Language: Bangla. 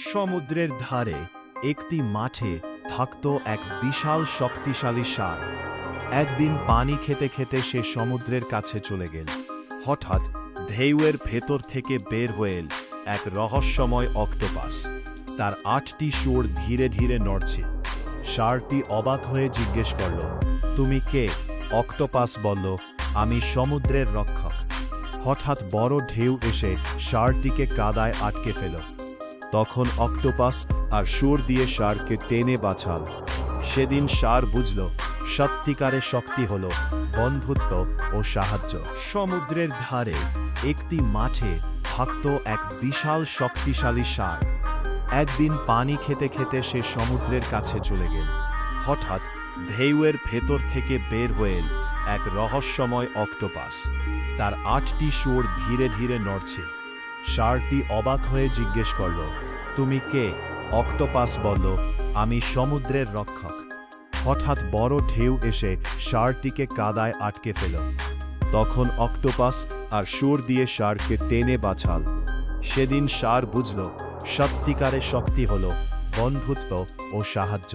সমুদ্রের ধারে একটি মাঠে থাকত এক বিশাল শক্তিশালী ষাঁড়। একদিন পানি খেতে খেতে সে সমুদ্রের কাছে চলে গেল। হঠাৎ ঢেউয়ের ভেতর থেকে বের হয়ে এল এক রহস্যময় অক্টোপাস। তার ৮টি সুর ধীরে ধীরে নড়ছে। ষাঁড়টি অবাক হয়ে জিজ্ঞেস করল, তুমি কে? অক্টোপাস বলল, আমি সমুদ্রের রক্ষক। হঠাৎ বড় ঢেউ এসে ষাঁড়টিকে কাদায় আটকে ফেল। তখন অক্টোপাস আর সুর দিয়ে ষাঁড়কে টেনে বাঁচাল। সেদিন ষাঁড় বুঝল সত্যিকারের শক্তি হল বন্ধুত্ব ও সাহায্য। সমুদ্রের ধারে একটি মাঠে থাকত এক বিশাল শক্তিশালী ষাঁড়। একদিন পানি খেতে খেতে সে সমুদ্রের কাছে চলে গেল। হঠাৎ ঢেউয়ের ভেতর থেকে বের হয়ে এল এক রহস্যময় অক্টোপাস। তার ৮টি সুর ধীরে ধীরে নড়ছে। ষাঁড়টি অবাক হয়ে জিজ্ঞেস করল, তুমি কে? অক্টোপাস বলল, আমি সমুদ্রের রক্ষক। হঠাৎ বড় ঢেউ এসে ষাঁড়টিকে কাদায় আটকে ফেল। তখন অক্টোপাস আর সুর দিয়ে ষাঁড়কে টেনে বাঁচাল। সেদিন ষাঁড় বুঝল সত্যিকারের শক্তি হল বন্ধুত্ব ও সাহায্য।